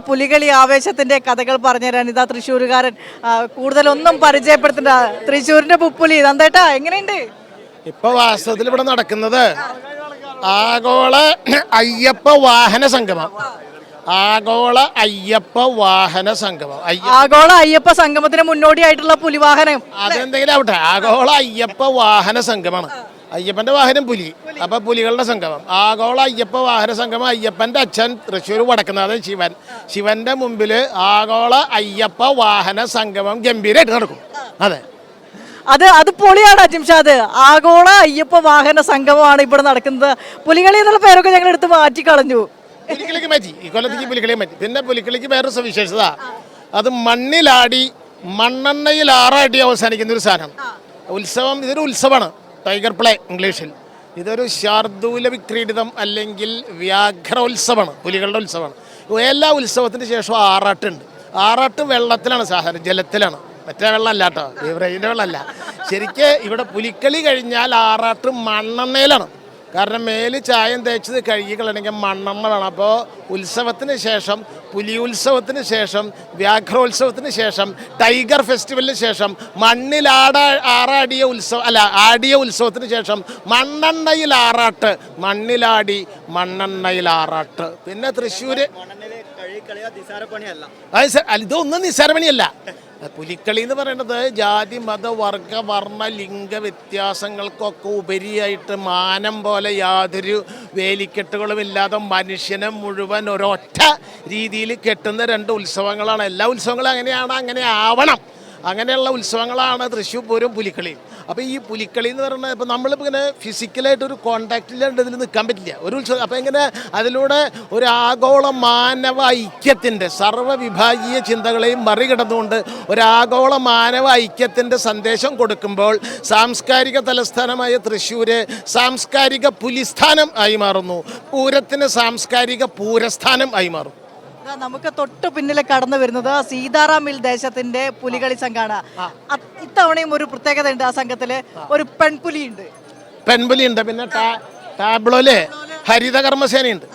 പുലികളി ആവേശത്തിന്റെ കഥകൾ പറഞ്ഞുതരാൻ ഇതാ തൃശ്ശൂരുകാരൻ. കൂടുതലൊന്നും പരിചയപ്പെടുത്തേണ്ട, തൃശ്ശൂരിന്റെ പുപ്പുലി നന്ദേട്ടാ എങ്ങനെയുണ്ട്? ഇപ്പൊ വാസ്തവത്തിൽ ഇവിടെ നടക്കുന്നത് ആഗോള അയ്യപ്പ വാഹന സംഗമം. ആഗോള അയ്യപ്പ വാഹന സംഗമം. ആഗോള അയ്യപ്പ സംഗമത്തിന് മുന്നോടിയായിട്ടുള്ള പുലിവാഹനം അതെന്തെങ്കിലും ആവട്ടെ, ആഗോള അയ്യപ്പ വാഹന സംഗമമാണ്. അയ്യപ്പന്റെ വാഹനം പുലി, അപ്പൊ പുലികളുടെ സംഗമം. ആഗോള അയ്യപ്പ വാഹന സംഗമം. അയ്യപ്പന്റെ അച്ഛൻ തൃശ്ശൂർ വടക്കുന്നാഥൻ ശിവൻ. ശിവന്റെ മുമ്പില് ആഗോള അയ്യപ്പ വാഹന സംഗമം ഗംഭീരമായിട്ട് നടക്കും. അതെ, അത് പൊളിയാണ് അജിംഷാദ്. ആഗോള അയ്യപ്പ വാഹന സംഗമമാണ് ഇവിടെ നടക്കുന്നത്. പുലികളി എന്നുള്ള പേരൊക്കെ ഞങ്ങൾ എടുത്ത് മാറ്റിക്കളഞ്ഞു. പുലിക്കളിക്ക് മാറ്റി, ഈ കൊല്ലത്തേക്ക് പുലിക്കളിയെ മാറ്റി. പിന്നെ പുലിക്കളിക്ക് വേറൊരു സവിശേഷത, അത് മണ്ണിലാടി മണ്ണെണ്ണയിൽ ആറാടി അവസാനിക്കുന്ന ഒരു സാധനം. ഉത്സവം, ഇതൊരു ഉത്സവമാണ്. ടൈഗർ പ്ലേ ഇംഗ്ലീഷിൽ. ഇതൊരു ശാർദൂല വിക്രീഡിതം അല്ലെങ്കിൽ വ്യാഘ്രോത്സവമാണ്, പുലികളുടെ ഉത്സവമാണ്. എല്ലാ ഉത്സവത്തിന് ശേഷം ആറാട്ടുണ്ട്. ആറാട്ട് വെള്ളത്തിലാണ്, സാധാരണ ജലത്തിലാണ്, മറ്റേ വെള്ളം അല്ല കേട്ടോ, ബീവറേജിൻ്റെ വെള്ളമല്ല. ശരിക്ക് ഇവിടെ പുലിക്കളി കഴിഞ്ഞാൽ ആറാട്ട് മണ്ണെണ്ണയിലാണ്. കാരണം മേല് ചായം തേച്ചത് കഴുകി കളയണമെങ്കിൽ മണ്ണെണ്ണ വേണം. അപ്പോൾ ഉത്സവത്തിന് ശേഷം, പുലി ഉത്സവത്തിന് ശേഷം, വ്യാഘ്രോത്സവത്തിന് ശേഷം, ടൈഗർ ഫെസ്റ്റിവലിന് ശേഷം, ആറാടിയ ഉത്സവം അല്ല ആടിയ ഉത്സവത്തിന് ശേഷം മണ്ണെണ്ണയിൽ ആറാട്ട്, മണ്ണിലാടി മണ്ണെണ്ണയിൽ ആറാട്ട്. പിന്നെ തൃശ്ശൂര് ഇതൊന്നും നിസ്സാരപണിയല്ല. പുലിക്കളി എന്ന് പറയുന്നത് ജാതി മത വർഗ വർണ്ണ ലിംഗ വ്യത്യാസങ്ങൾക്കൊക്കെ ഉപരിയായിട്ട് മാനം പോലെ യാതൊരു വേലിക്കെട്ടുകളും ഇല്ലാതെ മനുഷ്യനെ മുഴുവൻ ഒരൊറ്റ രീതിയിൽ കെട്ടുന്ന രണ്ട് ഉത്സവങ്ങളാണ്. എല്ലാ ഉത്സവങ്ങളും അങ്ങനെയാണ്, അങ്ങനെ ആവണം. അങ്ങനെയുള്ള ഉത്സവങ്ങളാണ് തൃശ്ശൂർ പൂരം, പുലിക്കളി. അപ്പോൾ ഈ പുലിക്കളി എന്ന് പറയുന്നത് ഇപ്പോൾ നമ്മളിപ്പോൾ ഇങ്ങനെ ഫിസിക്കലായിട്ടൊരു കോണ്ടാക്റ്റില്ലാണ്ട് ഇതിൽ നിൽക്കാൻ പറ്റില്ല ഒരു ഉത്സവം. അപ്പോൾ ഇങ്ങനെ അതിലൂടെ ഒരു ആഗോള മാനവ ഐക്യത്തിൻ്റെ സർവ്വവിഭാഗീയ ചിന്തകളെയും മറികടന്നുകൊണ്ട് ഒരു ആഗോള മാനവ ഐക്യത്തിൻ്റെ സന്ദേശം കൊടുക്കുമ്പോൾ സാംസ്കാരിക തലസ്ഥാനമായ തൃശ്ശൂർ സാംസ്കാരിക പുലിസ്ഥാനം ആയി മാറുന്നു, പൂരത്തിന് സാംസ്കാരിക പൂരസ്ഥാനം ആയി മാറും. നമുക്ക് തൊട്ട് പിന്നിലെ കടന്നു വരുന്നത് സീതാറാം മിൽ ദേശത്തിന്റെ പുലികളി സംഘാണ്. ഇത്തവണയും ഒരു പ്രത്യേകത ഉണ്ട്, ആ സംഘത്തില് ഒരു പെൺപുലിയുണ്ട്. പിന്നെ ടാബ്ലോയില് ഹരിതകർമ്മസേനയുണ്ട്.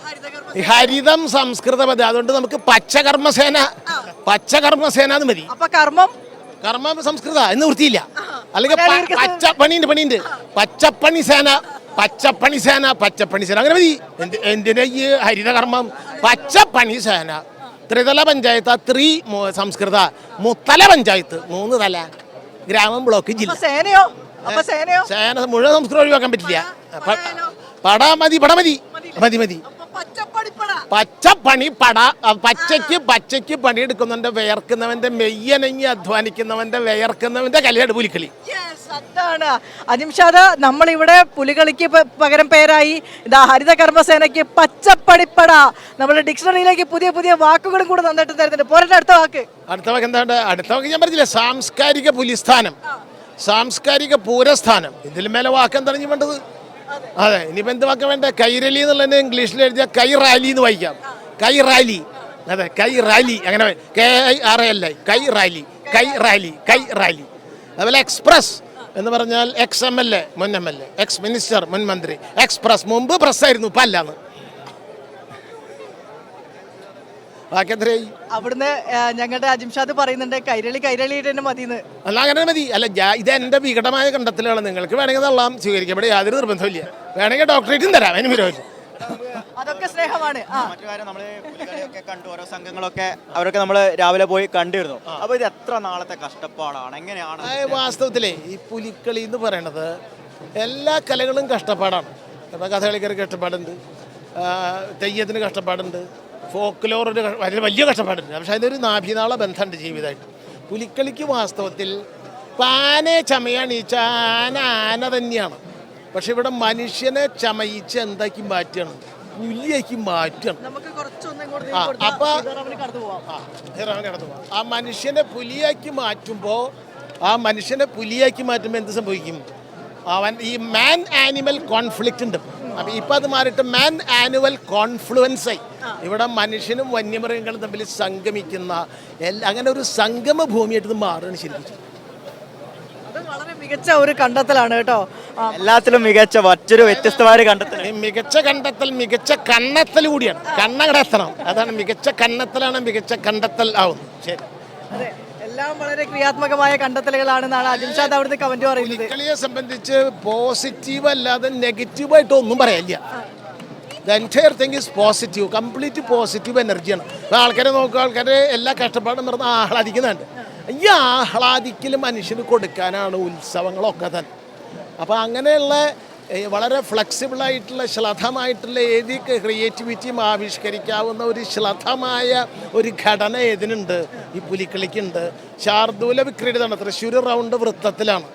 ഹരിതം സംസ്കൃത പദം, അതുകൊണ്ട് നമുക്ക് പച്ചകർമ്മസേന എന്ന് മതി. അപ്പൊ കർമ്മം സംസ്കൃത എന്ന് വൃത്തിയില്ല. അല്ലെങ്കിൽ പണിയുണ്ട് പച്ചപ്പണി സേന അങ്ങനെ മതി. എന്തിനാ ഈ ഹരിതകർമ്മം? പച്ചപ്പണി സേന. ത്രിതല പഞ്ചായത്ത്, സംസ്കൃത, മുത്തല പഞ്ചായത്ത്, 3 തല, ഗ്രാമം, ബ്ലോക്ക്, ജില്ല. സേന മുഴുവൻ സംസ്കൃതം ഒഴിവാക്കാൻ പറ്റില്ല. പട മതി. പച്ചപ്പണി പട. പച്ചയ്ക്ക് പണിയെടുക്കുന്നവന്റെ വിയർക്കുന്നവന്റെ, മെയ്യനങ്ങി അധ്വാനിക്കുന്നവന്റെ, വിയർക്കുന്നവന്റെ കലയാണ് പുലിക്കളി. അതാണ് അജിംഷാദ്, നമ്മളിവിടെ പുലികളിക്ക് പകരം പേരായി ഇതാ ഹരിതകർമ്മസേനയ്ക്ക് പച്ചപ്പടിപ്പട. നമ്മുടെ ഡിക്ഷണറിയിലേക്ക് പുതിയ പുതിയ വാക്കുകളും കൂടെ നന്നായിട്ട് തരുന്നുണ്ട്. പോരട്ടെ, അടുത്ത വാക്ക് എന്താണ്? അടുത്ത വാക്ക് ഞാൻ പറഞ്ഞില്ല, സാംസ്കാരിക പുലിസ്ഥാനം, സാംസ്കാരിക പൂരസ്ഥാനം. ഇതിൽ മേലെ വാക്ക് എന്താണ് ഇനി വേണ്ടത്? അതെ, ഇനിയിപ്പോൾ എന്ത് വാക്ക വേണ്ട? കൈരളി എന്നുള്ളതിന് ഇംഗ്ലീഷിൽ എഴുതിയ കൈ റാലി എന്ന് വായിക്കാം. കൈ റാലി, അതെ, കൈ റാലി, അങ്ങനെ KIRALI, കൈ റാലി. അതുപോലെ എക്സ്പ്രസ് എന്ന് പറഞ്ഞാൽ എക്സ് MLA മുൻ MLA, എക്സ് മിനിസ്റ്റർ മുൻ മന്ത്രി. എക്സ്പ്രസ് മുമ്പ് പ്രസ്സായിരുന്നു, ഇപ്പം അല്ലാന്ന്. ബാക്കിയെത്രയായി? അവിടുന്ന് ഞങ്ങളുടെ അജിംഷാദ് പറയുന്നുണ്ട് കൈരളി തന്നെ മതിയെന്ന്. അല്ല, അങ്ങനെ മതി. അല്ല, ഇത് എൻ്റെ വികടമായ കണ്ടെത്തലാണ്. നിങ്ങൾക്ക് വേണമെങ്കിൽ തള്ളാം, സ്വീകരിക്കാം. ഇവിടെ യാതൊരു നിർബന്ധമില്ല. വേണമെങ്കിൽ ഡോക്ടറേറ്റും തരാം, അതിന് വിരോധം. അതൊക്കെ സ്നേഹമാണ്. മറ്റു കാര്യം, നമ്മള് പുലികളിയൊക്കെ കണ്ടു, ഓരോ സംഘങ്ങളൊക്കെ അവരൊക്കെ നമ്മൾ രാവിലെ പോയി കണ്ടിരുന്നു. അപ്പൊ ഇത് എത്ര നാളത്തെ കഷ്ടപ്പാടാണ്, എങ്ങനെയാണ്? വാസ്തവത്തിലേ ഈ പുലിക്കളി എന്ന് പറയണത് എല്ലാ കലകളും കഷ്ടപ്പാടാണ്. ഇപ്പം കഥകളിക്കൊരു കഷ്ടപ്പാടുണ്ട്, തെയ്യത്തിന് കഷ്ടപ്പാടുണ്ട്, ഫോക്ക്ലോറിന് വലിയ കഷ്ടപ്പാടുണ്ട്. പക്ഷെ അതിനൊരു നാഭിനാള ബന്ധമുണ്ട് ജീവിതമായിട്ട്. പുലിക്കളിക്ക് വാസ്തവത്തിൽ ആനയെ ചമയാണീച്ച ആന തന്നെയാണ്. പക്ഷെ ഇവിടെ മനുഷ്യനെ ചമയിച്ച് എന്താക്കി മാറ്റണം, പുലിയാക്കി മാറ്റണം. അപ്പോൾ ആ മനുഷ്യനെ പുലിയാക്കി മാറ്റുമ്പോൾ എന്ത് സംഭവിക്കും? അവൻ ഈ മാൻ ആനിമൽ കോൺഫ്ലിക്റ്റ് ഉണ്ട്. അപ്പം ഇപ്പം അത് മാറിയിട്ട് മാൻ ആനുവൽ കോൺഫ്ലുവൻസ് ആയി. ഇവിടെ മനുഷ്യനും വന്യമൃഗങ്ങളും തമ്മിൽ സംഗമിക്കുന്ന അങ്ങനെ ഒരു സംഗമ ഭൂമിയായിട്ട് ഇത് മാറുകയാണ് ശരിക്കും. വളരെ മികച്ച ഒരു കണ്ടെത്തലാണ് കേട്ടോ. എല്ലാത്തിലും മികച്ച മറ്റൊരു വ്യത്യസ്തമായ ഒരു കണ്ടെത്തൽ. ഈ മികച്ച കണ്ടെത്തൽ മികച്ച കണ്ണെത്തൽ കൂടിയാണ്. കണ്ണടത്തണം, അതാണ് മികച്ച കണ്ണെത്തലാണ് മികച്ച കണ്ടെത്തൽ ആവുന്നത്. ശരി, അതെ, എല്ലാം വളരെ ക്രിയാത്മകമായ കണ്ടെത്തലുകളാണെന്നാണ് അജിംഷാദ് അവിടുത്തെ കമന്റ് പറയുന്നത്. പുലിക്കളിയെ സംബന്ധിച്ച് പോസിറ്റീവ് അല്ലാതെ നെഗറ്റീവായിട്ട് ഒന്നും പറയാനില്ല. The entire thing is positive, complete positive എനർജിയാണ്. അപ്പോൾ ആൾക്കാരെ നോക്കുക, ആൾക്കാരെ എല്ലാ കഷ്ടപ്പാടും മറന്ന് ആഹ്ലാദിക്കുന്നുണ്ട്. ഈ ആഹ്ലാദിക്കൽ മനുഷ്യന് കൊടുക്കാനാണ് ഉത്സവങ്ങളൊക്കെ തന്നെ. അപ്പോൾ അങ്ങനെയുള്ള വളരെ ഫ്ലെക്സിബിളായിട്ടുള്ള ശ്ലഥമായിട്ടുള്ള ഏത് ക്രിയേറ്റിവിറ്റിയും ആവിഷ്കരിക്കാവുന്ന ഒരു ശ്ലഥമായ ഒരു ഘടന ഏതിനുണ്ട്? ഈ പുലിക്കളിക്കുണ്ട്. ശാർദൂല വിക്രീഡിതമാണ്. തൃശ്ശൂർ റൗണ്ട് വൃത്തത്തിലാണ്,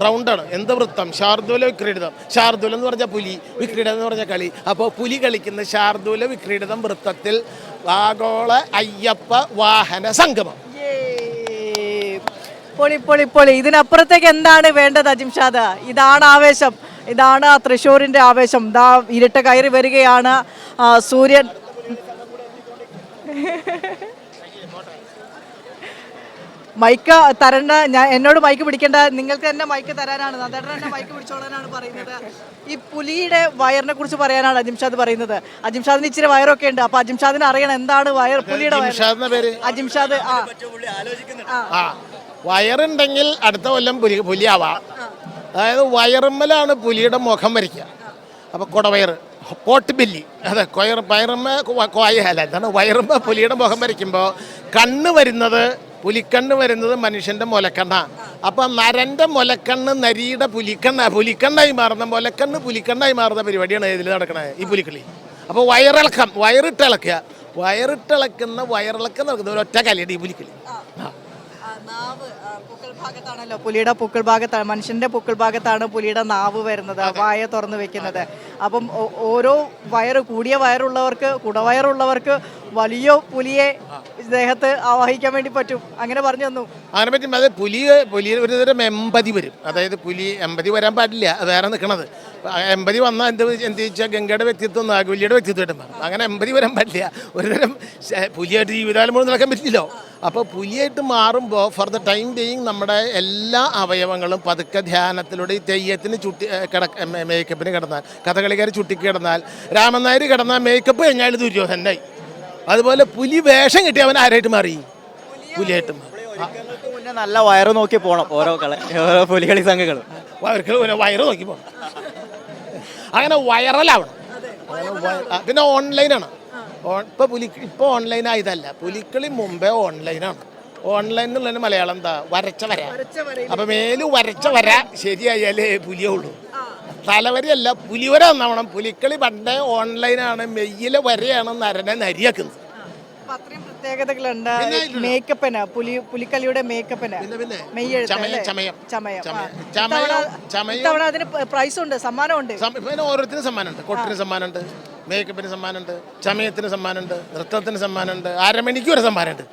റൗണ്ടാണ്. എന്ത് വൃത്തം? ശാർദൂല വിക്രീഡിതം. ശാർദൂലം എന്ന് പറഞ്ഞാൽ പുലി, വിക്രീഡിതം എന്ന് പറഞ്ഞാൽ കളി. അപ്പോൾ പുലി കളിക്കുന്ന ശാർദൂല വിക്രീഡിതം വൃത്തത്തിൽ ആഗോള അയ്യപ്പ വാഹന സംഗമം. പൊളി പൊളി പൊളി. ഇതിനപ്പുറത്തേക്ക് എന്താണ് വേണ്ടത് അജിംഷാദ്? ഇതാണ് ആവേശം, ഇതാണ് തൃശ്ശൂരിന്റെ ആവേശം. ദാ ഇരുട്ട് കയറി വരികയാണ്, സൂര്യൻ. മൈക്ക് തരണ്ട, എന്നോട് മൈക്ക് പിടിക്കേണ്ട, നിങ്ങൾക്ക് തന്നെ മൈക്ക് തരാനാണ്, നന്ദേട്ടൻ തന്നെ മൈക്ക് പിടിച്ചോളാനാണ് പറയുന്നത്. ഈ പുലിയുടെ വയറിനെ കുറിച്ച് പറയാനാണ് അജിംഷാദ് പറയുന്നത്. അജിംഷാദിന് ഇച്ചിരി വയറൊക്കെ ഉണ്ട്, അപ്പൊ അജിംഷാദിന് അറിയണം എന്താണ് വയർ, പുലിയുടെ വയർ. അജിംഷാദ് വയറുണ്ടെങ്കിൽ അടുത്ത കൊല്ലം പുലിയാവാം. അതായത് വയറുമ്മലാണ് പുലിയുടെ മുഖം വരയ്ക്കുക. അപ്പോൾ കുടവയർ, പോട്ട് ബില്ലി, അതെ, വയറുമ്മ കോയല്ല, എന്താണ് വയറുമ്മ പുലിയുടെ മുഖം വരയ്ക്കുമ്പോൾ കണ്ണ് വരുന്നത്, പുലിക്കണ്ണ് വരുന്നത് മനുഷ്യൻ്റെ മുലക്കണ്ണ. അപ്പം നരൻ്റെ മുലക്കണ്ണ് നരിയുടെ പുലിക്കണ്ണായി മാറുന്ന, മുലക്കണ്ണ് പുലിക്കണ്ണായി മാറുന്ന പരിപാടിയാണ് ഇതിൽ നടക്കണത്, ഈ പുലിക്കളി. അപ്പോൾ വയറിളക്കം, വയറിട്ടിളക്കുക, വയറിളക്കം നടക്കുന്നത് ഒരൊറ്റ കലയുടെ ഈ പുലിക്കളി. ഭാഗത്താണല്ലോ പുലിയുടെ പൊക്കിൾ ഭാഗത്താണ്, മനുഷ്യന്റെ പൊക്കിൾ ഭാഗത്താണ് പുലിയുടെ നാവ് വരുന്നത്, വായ തുറന്നു വെക്കുന്നത്. അപ്പം ഓരോ വയറ്, കൂടിയ വയറുള്ളവർക്ക്, കുടവയറുള്ളവർക്ക് വലിയ പുലിയെ ദേഹത്ത് ആവാഹിക്കാൻ വേണ്ടി പറ്റും. അങ്ങനെ പറഞ്ഞു തന്നു. അങ്ങനെ പറ്റും. അത് പുലി ഒരു തരം എമ്പതി വരും. അതായത് പുലി എമ്പതി വരാൻ പാടില്ല, വേറെ നിൽക്കണത്. എമ്പതി വന്നാൽ എന്ത് ചോദിച്ചാൽ ഗംഗയുടെ വ്യക്തിത്വം നാഗവല്ലിയുടെ വ്യക്തിത്വമായിട്ട് മാറും. അങ്ങനെ എമ്പതി വരാൻ പാടില്ല. ഒരുതരം പുലിയായിട്ട് ജീവിതകാലം മുഴുവൻ നടക്കാൻ പറ്റില്ലല്ലോ. അപ്പോൾ പുലിയായിട്ട് മാറുമ്പോൾ ഫോർ ദ ടൈം ബീയിങ് നമ്മുടെ എല്ലാ അവയവങ്ങളും പതുക്കെ ധ്യാനത്തിലൂടെ, ഈ തെയ്യത്തിന് മേക്കപ്പിന് കിടന്നാൽ, കഥകളിക്കാർ ചുട്ടിക്ക് കിടന്നാൽ, രാമൻ നായർ കിടന്നാൽ മേക്കപ്പ് കഴിഞ്ഞാൽ ദുര്യോധനായി. അതുപോലെ പുലി വേഷം കിട്ടി അവൻ ആരായിട്ട് മാറി? പുലിയായിട്ട് മാറി. മുന്നേ നല്ല വയറ് നോക്കി പോകണം ഓരോ പുലികളി സംഘങ്ങളും. വയറ് നോക്കി പോകണം, അങ്ങനെ വൈറലാവണം. പിന്നെ ഓൺലൈനാണ് ഇപ്പോൾ ഓൺലൈനായതല്ല, പുലിക്കളി മുമ്പേ ഓൺലൈനാണ്. ഓൺലൈൻ എന്നുള്ളതിന് മലയാളം എന്താ? വരച്ച വര. അപ്പം മേല് വരച്ച വര ശരിയായാലേ പുലിയേ ഉള്ളൂ. തലവരയല്ല, പുലിവര നന്നാവണം. പുലിക്കളി പണ്ടേ ഓൺലൈനാണ്, മെയ്യിലെ വരയാണ് നരനെ നരിയാക്കുന്നത്. പ്രത്യേകതകളുണ്ട് മേക്കപ്പിന്, പുലിക്കളിയുടെ മേക്കപ്പിന്, അതിന് പ്രൈസ് ഉണ്ട്, സമ്മാനമുണ്ട്. ഓരോരുത്തരും സമ്മാനമുണ്ട്. കൊട്ടിന് സമ്മാനമുണ്ട്, മേക്കപ്പിന് സമ്മാനമുണ്ട്, ചമയത്തിന് സമ്മാനമുണ്ട്, നൃത്തത്തിന് സമ്മാനമുണ്ട്, അരമണിക്ക് ഒരു സമ്മാനമുണ്ട്.